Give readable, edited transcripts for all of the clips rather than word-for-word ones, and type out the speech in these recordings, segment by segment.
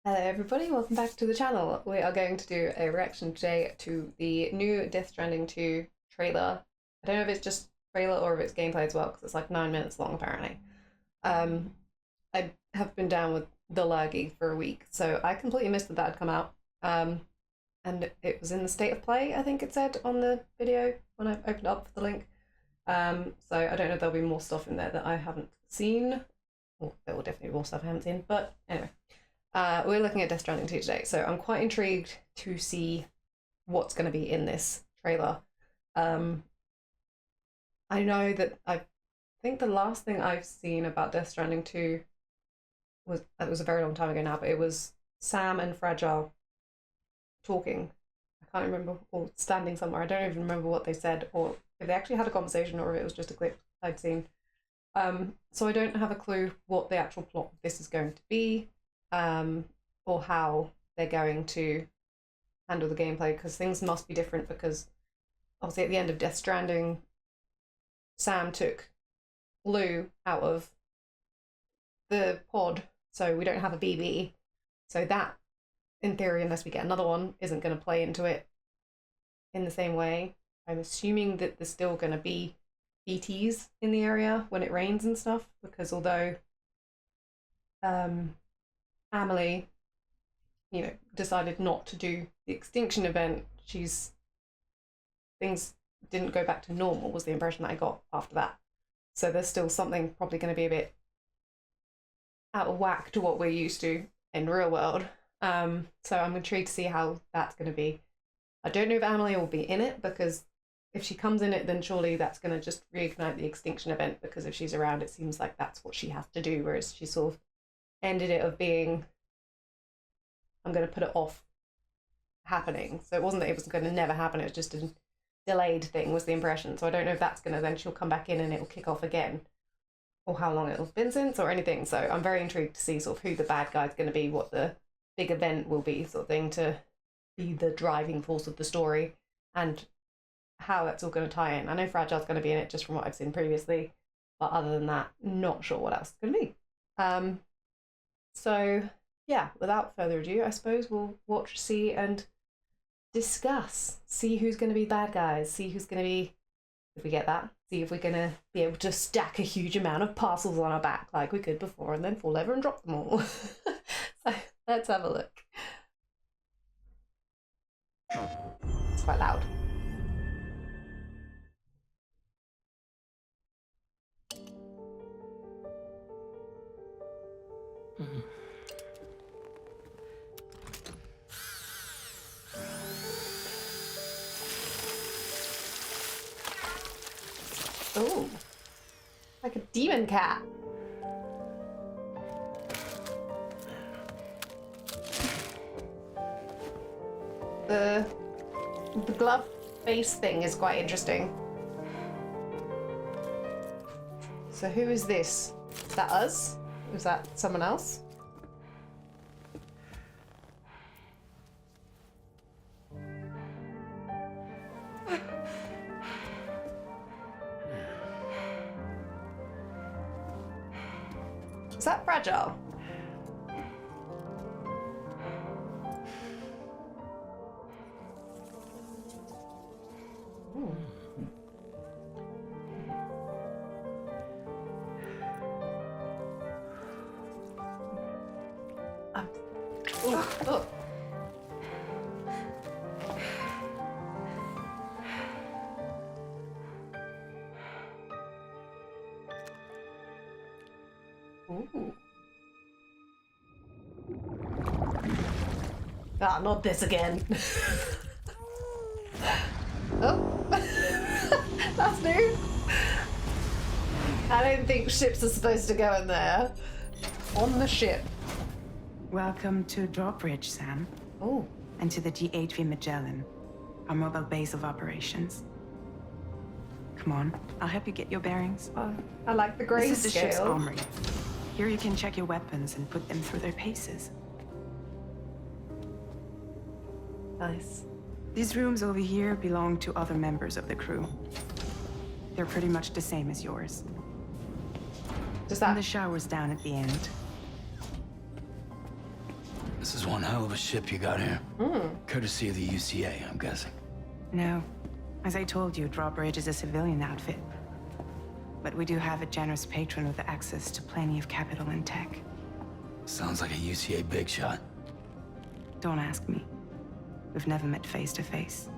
Hello everybody, welcome back to the channel. We are going to do a reaction today to the new Death Stranding 2 trailer. I don't know if it's just trailer or if it's gameplay as well, because it's like 9 minutes long apparently. I have been down with the laggy for a week, so I completely missed that had come out. And it was in the state of play, I think it said on the video when I opened up the link. So I don't know if there'll be more stuff in there that I haven't seen. Well, there will definitely be more stuff I haven't seen, but anyway. We're looking at Death Stranding 2 today, so I'm quite intrigued to see what's going to be in this trailer. I know that I think the last thing I've seen about Death Stranding 2 was, it was a very long time ago now, but it was Sam and Fragile talking. I can't remember, or standing somewhere. I don't even remember what they said, or if they actually had a conversation, or if it was just a clip I'd seen. So I don't have a clue what the actual plot of this is going to be. Or how they're going to handle the gameplay, because things must be different, because obviously at the end of Death Stranding, Sam took Lou out of the pod, so we don't have a BB. So that, in theory, unless we get another one, isn't going to play into it in the same way. I'm assuming that there's still going to be BTs in the area when it rains and stuff, because although Emily, decided not to do the extinction event, things didn't go back to normal, was the impression that I got after that. So there's still something probably going to be a bit out of whack to what we're used to in the real world. So I'm intrigued to see how that's going to be. I don't know if Emily will be in it, because if she comes in it, then surely that's going to just reignite the extinction event, because if she's around, it seems like that's what she has to do, whereas she sort of ended it of being, I'm going to put it off happening. So it wasn't that it was going to never happen, it was just a delayed thing, was the impression. So I don't know if that's going to, then she'll come back in and it'll kick off again, or how long it'll have been since, or anything. So I'm very intrigued to see sort of who the bad guy's going to be, what the big event will be, sort of thing, to be the driving force of the story, and how that's all going to tie in. I know Fragile's going to be in it just from what I've seen previously, but other than that, not sure what else it's going to be. So yeah, without further ado, I suppose we'll watch, see, and discuss. See who's going to be bad guys, see who's going to be, if we get that, see if we're going to be able to stack a huge amount of parcels on our back like we could before, and then fall over and drop them all. So let's have a look. It's quite loud. Oh, like a demon cat. The glove face thing is quite interesting. So who is this? Is that us? Is that someone else? Is that Fragile? Ooh. Oh. Ooh. Ah, not this again. Oh, that's new. I don't think ships are supposed to go in there. On the ship. Welcome to Drawbridge, Sam. Oh. And to the GHV Magellan, our mobile base of operations. Come on, I'll help you get your bearings. I like the grayscale. This is the ship's armory. Here you can check your weapons and put them through their paces. Nice. These rooms over here belong to other members of the crew. They're pretty much the same as yours. Does And that... the shower's down at the end. This is one hell of a ship you got here. Courtesy of the UCA, I'm guessing. No. As I told you, Drawbridge is a civilian outfit. But we do have a generous patron with access to plenty of capital and tech. Sounds like a UCA big shot. Don't ask me. We've never met face to face.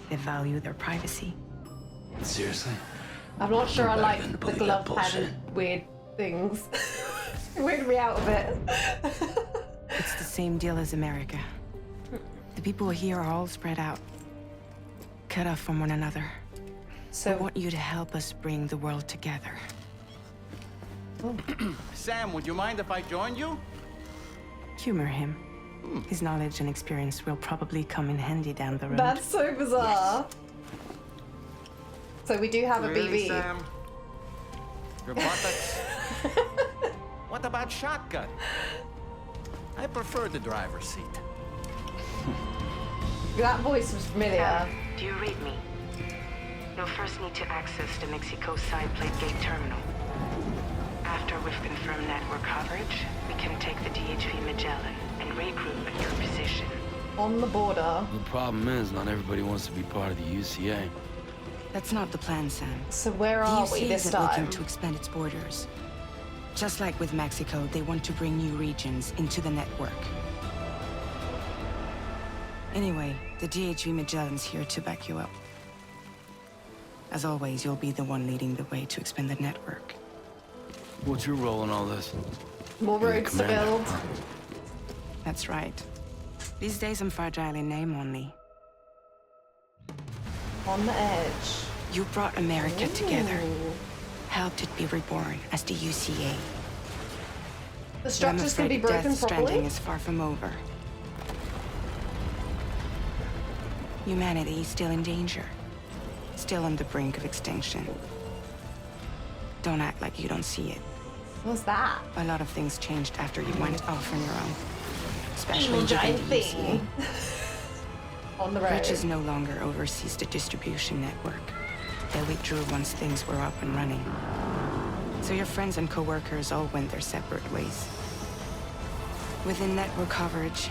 They value their privacy. Seriously? I'm not sure I You're like better than the believe glove that pattern weird things. Weirded me out a bit. It's the same deal as America. The people here are all spread out, cut off from one another. So I want you to help us bring the world together. Sam, would you mind if I joined you? Humor him. His knowledge and experience will probably come in handy down the road. that's so bizarre. So we do have a Really, BB. Sam? Your buttocks? What about shotgun? I prefer the driver's seat. That voice was familiar. Do you read me? You'll first need to access the Mexico side plate gate terminal. After we've confirmed network coverage, we can take the DHV Magellan and regroup at your position. On the border. The problem is, not everybody wants to be part of the UCA. That's not the plan, Sam. So where The are UC we this isn't looking time? to expand its borders. Just like with Mexico, they want to bring new regions into the network. Anyway, the DHV Magellan's here to back you up. As always, you'll be the one leading the way to expand the network. What's your role in all this? More You're the roads to commander. build. That's right. These days I'm fragile in name only. On the edge. You brought America together, Ooh. helped it be reborn as the UCA. The But I'm structures can be afraid broken Death Stranding properly. is far from over. Humanity is still in danger. Still on the brink of extinction. Don't act like you don't see it. What's that? A lot of things changed after you went off on your own. Especially Evil within giant the thing. UCA. On the road. Bridges no longer oversees the distribution network. They withdrew once things were up and running. So your friends and co-workers all went their separate ways. Within network coverage,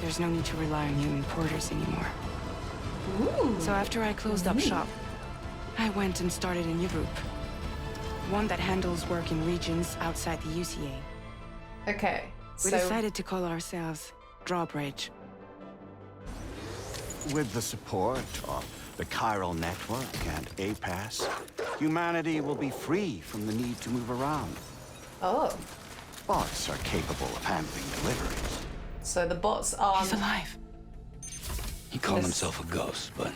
there's no need to rely on human porters anymore. Ooh. So after I closed up shop, I went and started a new group. One that handles work in regions outside the UCA. Okay. We So decided to call ourselves Drawbridge. With the support of the Chiral Network and APAS, humanity will be free from the need to move around. oh. Bots are capable of handling deliveries. So the bots are He's alive. He called Yes. himself a ghost, but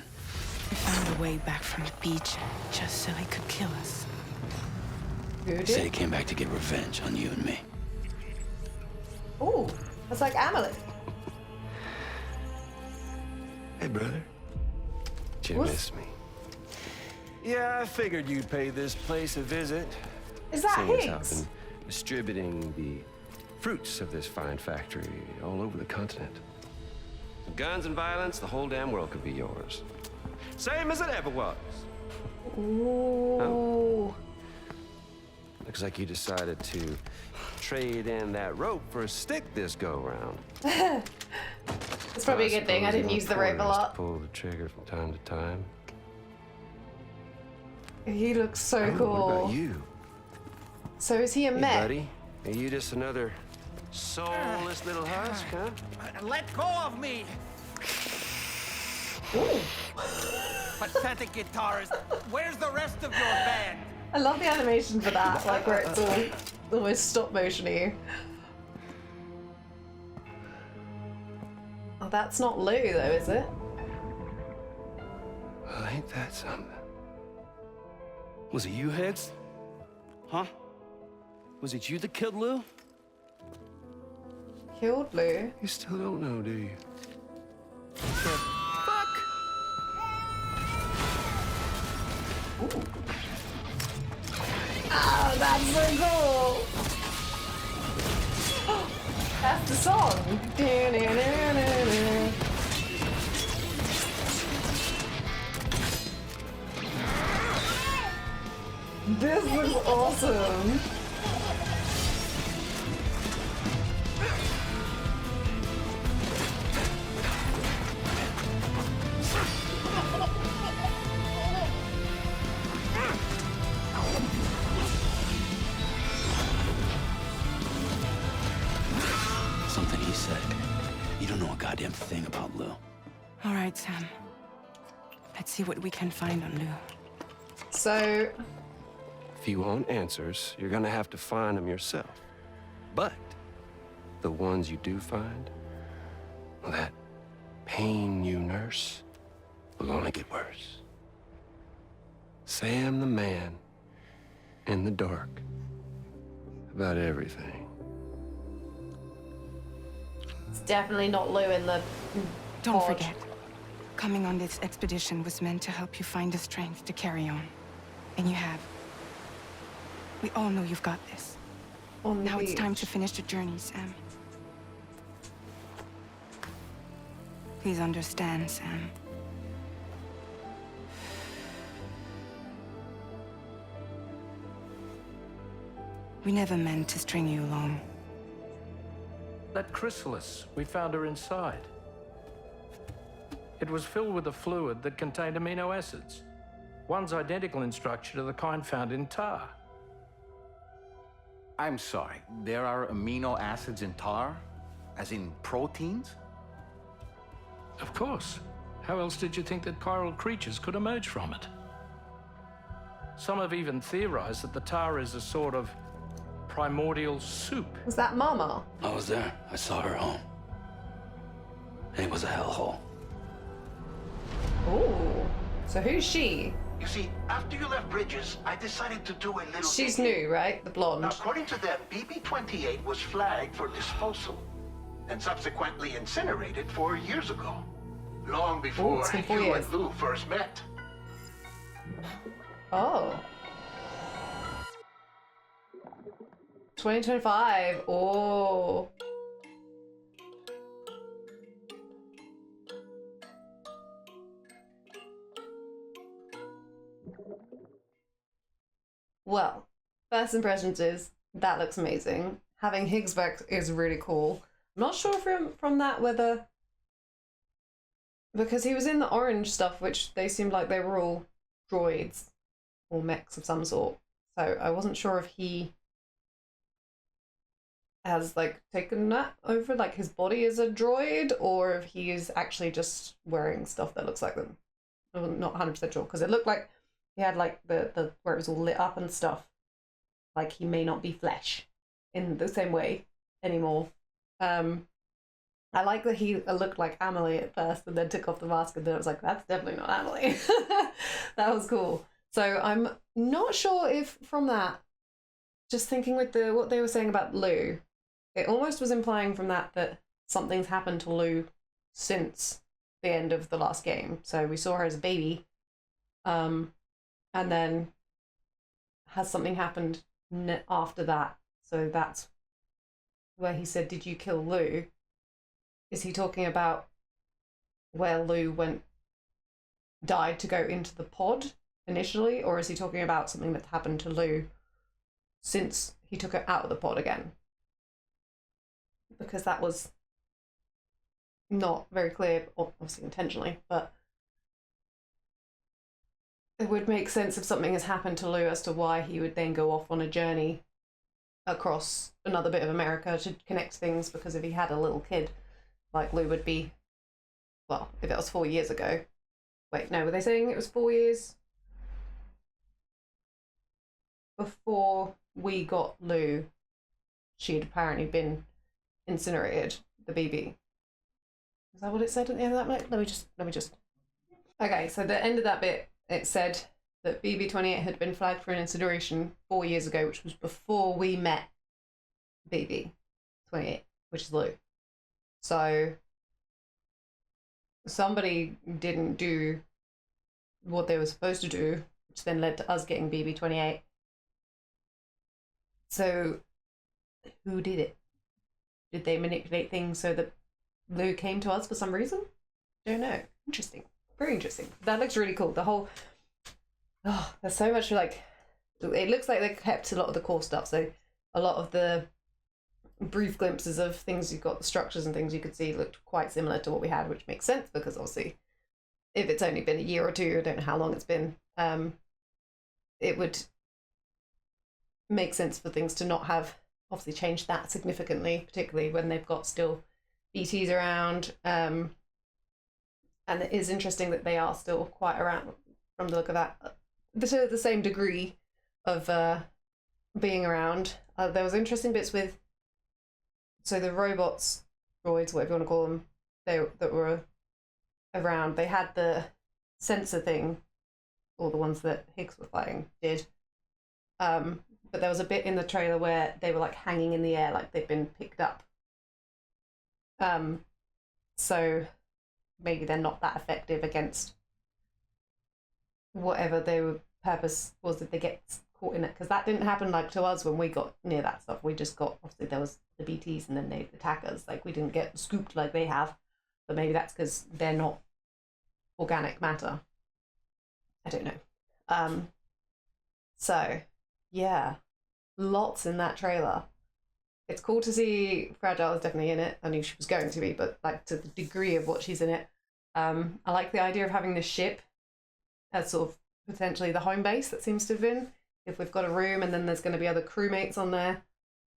We found a way back from the beach just so he could kill us. voodoo. said he came back to get revenge on you and me. Ooh. That's like Amelie. Hey, brother. Did you What's- miss me? Yeah, I figured you'd pay this place a visit. Is that Seeing as I've Higgs? been distributing the fruits of this fine factory all over the continent. With guns and violence, the whole damn world could be yours. Same as it ever was. Ooh. Looks like you decided to trade in that rope for a stick this go-round. It's probably a good thing. I didn't use the rope a lot. Pull the trigger from time to time. He looks so Oh, cool. what about you? So is he a Hey, mech? buddy, are you just another soulless little husk, huh? Let go of me! Pathetic guitarist. Where's the rest of your band? I love the animation for that, like where it's all almost stop motion-y. Oh, that's not Lou though, is it? Well, ain't that something? Was it you, Higgs? Huh? Was it you that killed Lou? Killed Lou. You still don't know, do you? Oh, that's so cool! That's the song! This looks awesome! Something he said. You don't know a goddamn thing about Lou. All right, Sam. Let's see what we can find on Lou. So, If you want answers, you're gonna have to find them yourself. But the ones you do find, well, that pain you nurse will only get worse. Sam the man in the dark about everything. it's definitely not Lou in the Don't pod. forget, coming on this expedition was meant to help you find the strength to carry on. And you have. We all know you've got this. On the Now it's time beach. to finish the journey, Sam. Please understand, Sam. We never meant to string you along. That chrysalis, we found her inside. It was filled with a fluid that contained amino acids. One's identical in structure to the kind found in tar. I'm sorry, there are amino acids in tar? As in proteins? Of course. How else did you think that chiral creatures could emerge from it? Some have even theorized that the tar is a sort of primordial soup. Was that Mama? I was there. I saw her home. It was a hellhole. Ooh. So who's she? You see, after you left Bridges, I decided to do a little She's digging. new, right? The blonde. According to them, BB-28 was flagged for disposal and subsequently incinerated 4 years ago. Long before it's been 4 you years. and Lou first met. Oh. 2025. Oh. Well, first impressions is that looks amazing. Having Higgs back is really cool. I'm not sure from that whether, because he was in the orange stuff, which they seemed like they were all droids or mechs of some sort. So I wasn't sure if he has like taken that over, like his body is a droid, or if he is actually just wearing stuff that looks like them. I'm not 100% sure, because it looked like he had like the where it was all lit up and stuff. Like he may not be flesh in the same way anymore. I like that he looked like Amelie at first and then took off the mask, and then I was like, that's definitely not Amelie. That was cool. So I'm not sure if from that, just thinking with what they were saying about Lou, it almost was implying from that something's happened to Lou since the end of the last game. So we saw her as a baby, and then has something happened after that. So that's where he said, "Did you kill Lou?" Is he talking about where Lou died to go into the pod initially, or is he talking about something that happened to Lou since he took her out of the pod again? Because that was not very clear, obviously intentionally, but it would make sense if something has happened to Lou as to why he would then go off on a journey across another bit of America to connect things, because if he had a little kid, like Lou would be, well, if it was 4 years ago. Wait, no, were they saying it was 4 years before we got Lou? She'd apparently been incinerated, the BB. Is that what it said at the end of that bit? Let me just. Okay, so the end of that bit, it said that BB-28 had been flagged for an incineration 4 years ago, which was before we met BB-28, which is Lou. So somebody didn't do what they were supposed to do, which then led to us getting BB-28. So who did it? Did they manipulate things so that Lou came to us for some reason? Don't know. Interesting. Very interesting. That looks really cool. The whole... Oh, there's so much, like... It looks like they kept a lot of the core stuff. So a lot of the brief glimpses of things you've got, the structures and things you could see looked quite similar to what we had, which makes sense because obviously if it's only been a year or two, I don't know how long it's been, it would make sense for things to not have obviously changed that significantly, particularly when they've got still BTs around. And it is interesting that they are still quite around from the look of that, to the same degree of being around. There was interesting bits with, so the robots, droids, whatever you want to call them, that were around. They had the sensor thing, or the ones that Higgs were fighting did. But there was a bit in the trailer where they were like hanging in the air, like they'd been picked up. So maybe they're not that effective against whatever their purpose was that they get caught in it, because that didn't happen like to us when we got near that stuff. We just got, obviously there was the BTs and then they attack us, like we didn't get scooped like they have, but maybe that's because they're not organic matter. I don't know. So yeah, lots in that trailer. It's cool to see Fragile is definitely in it. I knew she was going to be, but like to the degree of what she's in it. I like the idea of having this ship as sort of potentially the home base that seems to have been. If we've got a room and then there's going to be other crewmates on there.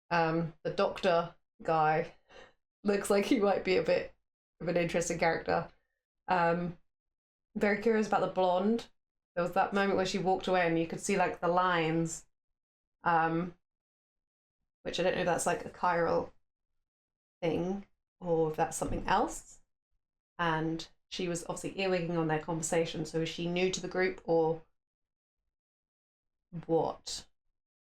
The doctor guy looks like he might be a bit of an interesting character. Very curious about the blonde. There was that moment where she walked away and you could see like the lines. Which I don't know if that's like a chiral thing or if that's something else. And she was obviously earwigging on their conversation. So is she new to the group or what?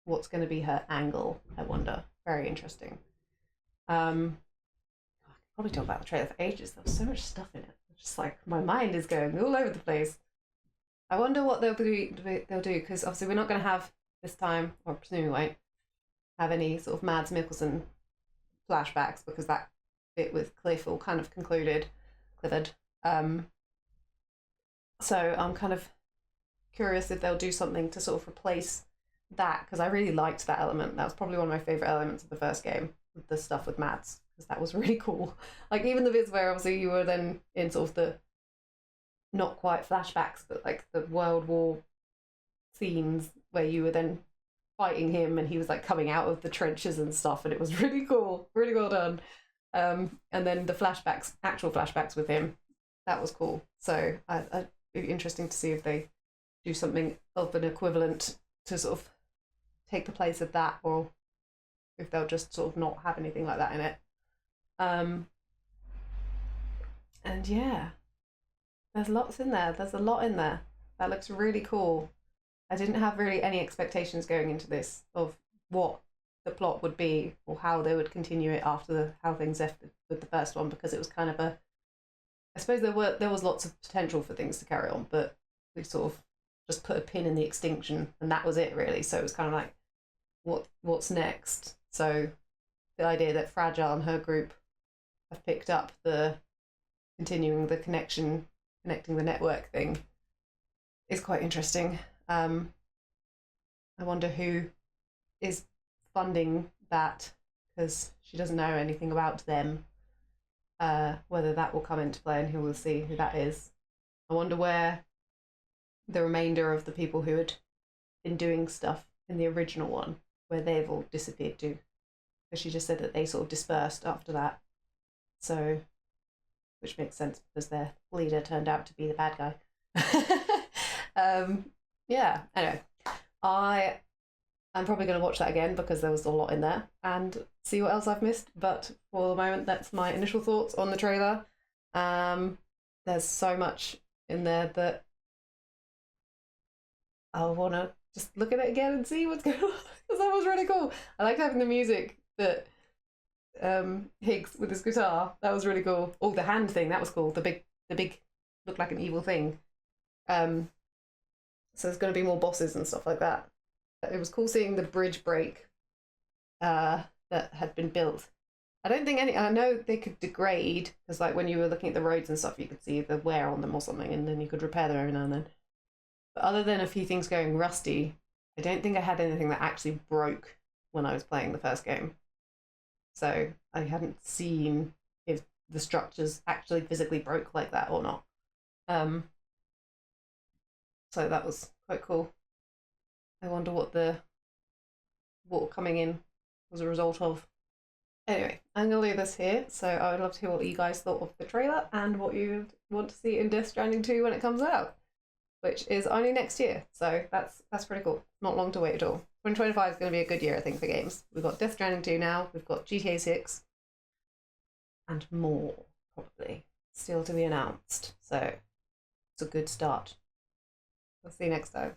What's going to be her angle, I wonder. Very interesting. I could probably talk about the trailer for ages. There was so much stuff in it. Just like my mind is going all over the place. I wonder what they'll do, because obviously we're not going to have this time, or presumably won't have any sort of Mads Mikkelsen flashbacks, because that bit with Cliff all kind of concluded. So I'm kind of curious if they'll do something to sort of replace that, because I really liked that element. That was probably one of my favourite elements of the first game, the stuff with Mads, because that was really cool. Like even the bits where obviously you were then in sort of the not quite flashbacks, but like the World War scenes where you were then fighting him and he was like coming out of the trenches and stuff, and it was really cool, really well done. And then the flashbacks, actual flashbacks with him, that was cool. So it'd be interesting to see if they do something of an equivalent to sort of take the place of that, or if they'll just sort of not have anything like that in it. And yeah, there's lots in there. There's a lot in there. That looks really cool. I didn't have really any expectations going into this of what the plot would be or how they would continue it after how things left with the first one, because it was kind of a, I suppose there was lots of potential for things to carry on, but we sort of just put a pin in the extinction and that was it really. So it was kind of like, what's next? So the idea that Fragile and her group have picked up the continuing the connecting the network thing is quite interesting. I wonder who is funding that, because she doesn't know anything about them. Whether that will come into play and who will see who that is. I wonder where the remainder of the people who had been doing stuff in the original one, where they've all disappeared to. Because she just said that they sort of dispersed after that. So, which makes sense because their leader turned out to be the bad guy. Yeah, anyway, I'm probably going to watch that again because there was a lot in there and see what else I've missed. But for the moment, that's my initial thoughts on the trailer. There's so much in there that I want to just look at it again and see what's going on, because that was really cool. I liked having the music that Higgs with his guitar. That was really cool. Oh, the hand thing, that was cool. The big looked like an evil thing. So there's going to be more bosses and stuff like that. It was cool seeing the bridge break that had been built. I don't think I know they could degrade, because like when you were looking at the roads and stuff, you could see the wear on them or something, and then you could repair them every now and then. But other than a few things going rusty, I don't think I had anything that actually broke when I was playing the first game. So I hadn't seen if the structures actually physically broke like that or not. So that was quite cool. I wonder what coming in was a result of. Anyway, I'm going to leave this here, so I would love to hear what you guys thought of the trailer and what you want to see in Death Stranding 2 when it comes out, which is only next year, so that's pretty cool. Not long to wait at all. 2025 is going to be a good year, I think, for games. We've got Death Stranding 2 now, we've got GTA 6, and more, probably, still to be announced, so it's a good start. We'll see you next time.